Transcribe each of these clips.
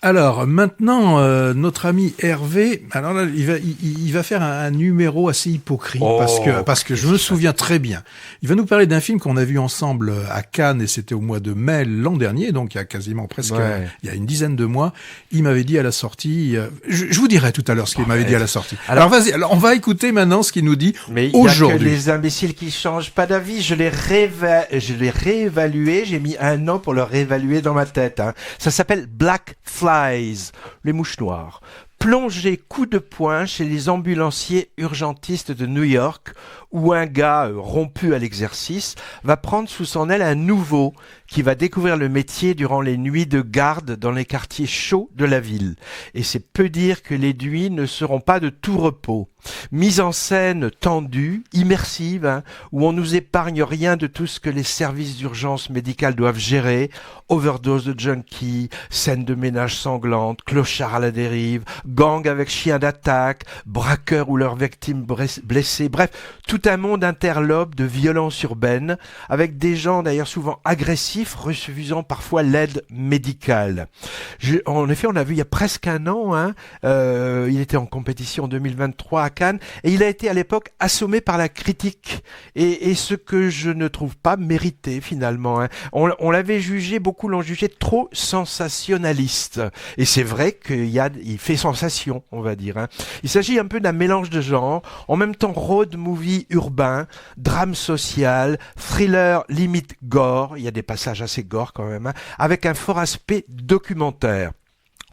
Alors maintenant, notre ami Hervé, alors là, il va faire un numéro assez hypocrite parce que je me souviens très bien. Il va nous parler d'un film qu'on a vu ensemble à Cannes et c'était au mois de mai l'an dernier, donc il y a quasiment presque il y a une dizaine de mois. Il m'avait dit à la sortie, je vous dirai tout à l'heure ce qu'il m'avait dit à la sortie. Alors vas-y, alors on va écouter maintenant ce qu'il nous dit mais aujourd'hui. Il y a que les imbéciles qui changent pas d'avis. Je l'ai réévalué. J'ai mis 1 an pour le réévaluer dans ma tête. Hein. Ça s'appelle Black Flies, les mouches noires. Plongé coup de poing chez les ambulanciers urgentistes de New York, où un gars rompu à l'exercice va prendre sous son aile un nouveau qui va découvrir le métier durant les nuits de garde dans les quartiers chauds de la ville. Et c'est peu dire que les nuits ne seront pas de tout repos. Mise en scène tendue, immersive, hein, où on nous épargne rien de tout ce que les services d'urgence médicale doivent gérer, overdose de junkies, scènes de ménage sanglantes, clochards à la dérive, gangs avec chiens d'attaque, braqueurs ou leurs victimes blessées, bref, tout un monde interlope de violence urbaine, avec des gens d'ailleurs souvent agressifs, refusant parfois l'aide médicale. En effet, on l'a vu il y a presque 1 an, hein, il était en compétition en 2023 à Cannes, et il a été à l'époque assommé par la critique, et ce que je ne trouve pas mérité finalement. Hein. On l'avait jugé, beaucoup l'ont jugé trop sensationnaliste, et c'est vrai qu'il fait sensation, on va dire. Hein. Il s'agit un peu d'un mélange de genres, en même temps road movie urbain, drame social, thriller limite gore, il y a des passages assez gore quand même, hein, avec un fort aspect documentaire.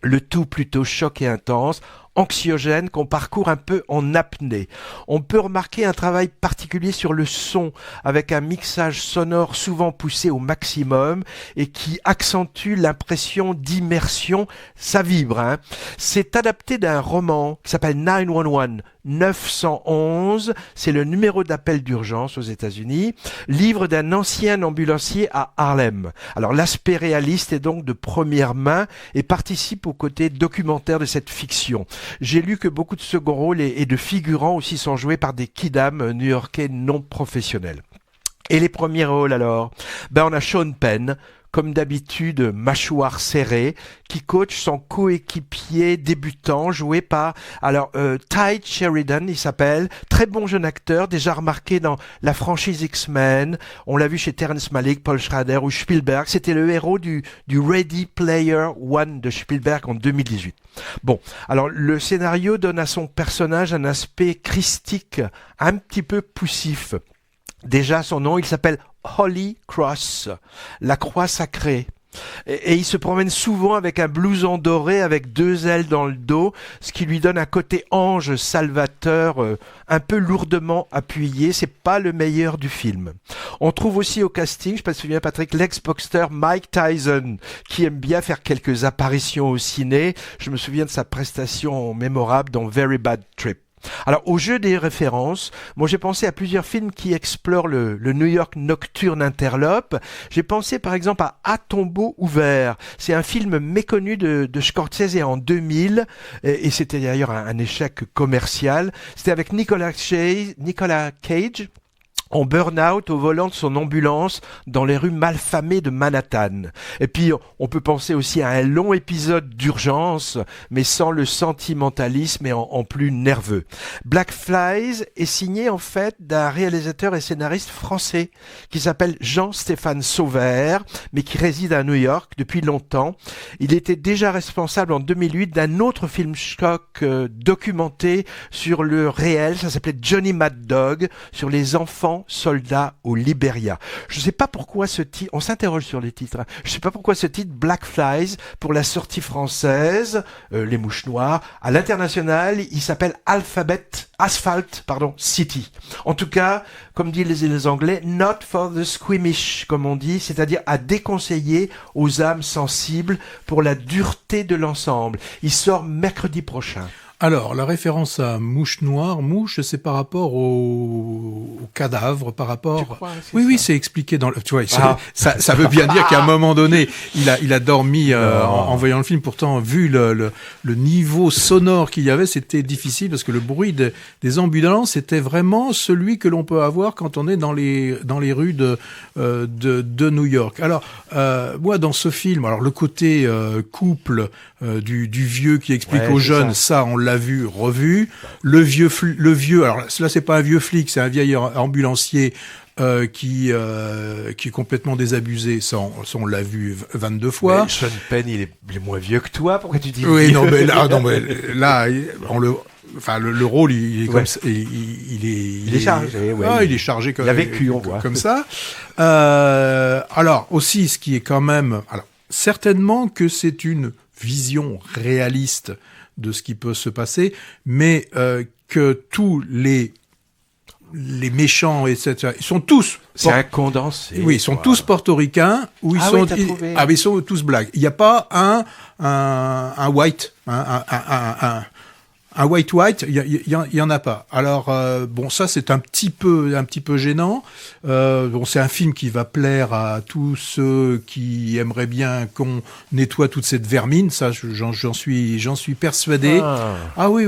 Le tout plutôt choc et intense, anxiogène qu'on parcourt un peu en apnée. On peut remarquer un travail particulier sur le son, avec un mixage sonore souvent poussé au maximum et qui accentue l'impression d'immersion. Ça vibre, hein. C'est adapté d'un roman qui s'appelle 911, 911, c'est le numéro d'appel d'urgence aux États-Unis, livre d'un ancien ambulancier à Harlem. Alors l'aspect réaliste est donc de première main et participe au côté documentaire de cette fiction. J'ai lu que beaucoup de second rôles et de figurants aussi sont joués par des kidams new-yorkais non professionnels. Et les premiers rôles alors ? On a Sean Penn, comme d'habitude, mâchoire serrée, qui coach son coéquipier débutant, joué par Ty Sheridan, il s'appelle, très bon jeune acteur, déjà remarqué dans la franchise X-Men, on l'a vu chez Terrence Malick, Paul Schrader ou Spielberg, c'était le héros du Ready Player One de Spielberg en 2018. Bon, alors le scénario donne à son personnage un aspect christique, un petit peu poussif. Déjà, son nom, il s'appelle Holy Cross, la croix sacrée. Et il se promène souvent avec un blouson doré avec 2 ailes dans le dos, ce qui lui donne un côté ange salvateur un peu lourdement appuyé. C'est pas le meilleur du film. On trouve aussi au casting, je sais pas si tu te souviens Patrick, l'ex-boxeur Mike Tyson, qui aime bien faire quelques apparitions au ciné. Je me souviens de sa prestation mémorable dans Very Bad Trip. Alors, au jeu des références, moi j'ai pensé à plusieurs films qui explorent le New York nocturne interlope. J'ai pensé par exemple à Tombeau ouvert. C'est un film méconnu de Scorsese en 2000 et c'était d'ailleurs un échec commercial. C'était avec Nicolas Cage en burn-out au volant de son ambulance dans les rues malfamées de Manhattan. Et puis, on peut penser aussi à un long épisode d'urgence, mais sans le sentimentalisme et en plus nerveux. Black Flies est signé en fait d'un réalisateur et scénariste français qui s'appelle Jean-Stéphane Sauvert, mais qui réside à New York depuis longtemps. Il était déjà responsable en 2008 d'un autre film choc documenté sur le réel, ça s'appelait Johnny Mad Dog, sur les enfants soldats au Libéria. Je ne sais pas pourquoi ce titre, on s'interroge sur les titres, hein. Je ne sais pas pourquoi ce titre Black Flies pour la sortie française, les mouches noires, à l'international, il s'appelle Asphalt City. En tout cas, comme disent les Anglais, not for the squeamish, comme on dit, c'est-à-dire à déconseiller aux âmes sensibles pour la dureté de l'ensemble. Il sort mercredi prochain. Alors, la référence à mouche noire, mouche, c'est par rapport au cadavre, par rapport... Tu crois, oui, c'est expliqué dans le... Tu vois, ça veut bien dire qu'à un moment donné, il a dormi en voyant le film. Pourtant, vu le niveau sonore qu'il y avait, c'était difficile parce que le bruit des ambulances, c'était vraiment celui que l'on peut avoir quand on est dans les rues de New York. Alors, moi, dans ce film, alors le côté couple du vieux qui explique Ouais, aux c'est jeunes, ça on l'a vu, revu. Le vieux, alors là c'est pas un vieux flic, c'est un vieil ambulancier qui est complètement désabusé. Ça on l'a vu 22 fois. Mais Sean Penn, il est moins vieux que toi. Pourquoi tu dis Oui, vieux? non, mais là, le rôle, il est comme ça, il est chargé. Ouais, il est chargé comme, il a vécu, on voit. comme ça. Alors aussi, ce qui est quand même, alors certainement que c'est une vision réaliste de ce qui peut se passer, mais que tous les méchants, etc. Ils sont tous. C'est un condensé. Oui, ils sont tous portoricains, ou ils Ah sont, oui, t'as trouvé. mais ils sont tous black. Il n'y a pas un white, un white, il y en a pas. Alors bon, ça c'est un petit peu gênant. Bon, c'est un film qui va plaire à tous ceux qui aimeraient bien qu'on nettoie toute cette vermine. Ça, j'en suis persuadé. Ah oui,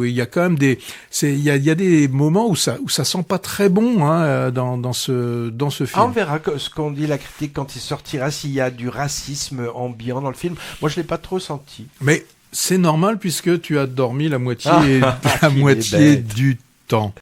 il y a quand même il y a des moments où ça sent pas très bon dans ce film. Ah, on verra ce qu'on dit la critique quand il sortira, s'il y a du racisme ambiant dans le film. Moi, je l'ai pas trop senti. Mais c'est normal puisque tu as dormi la moitié moitié du temps.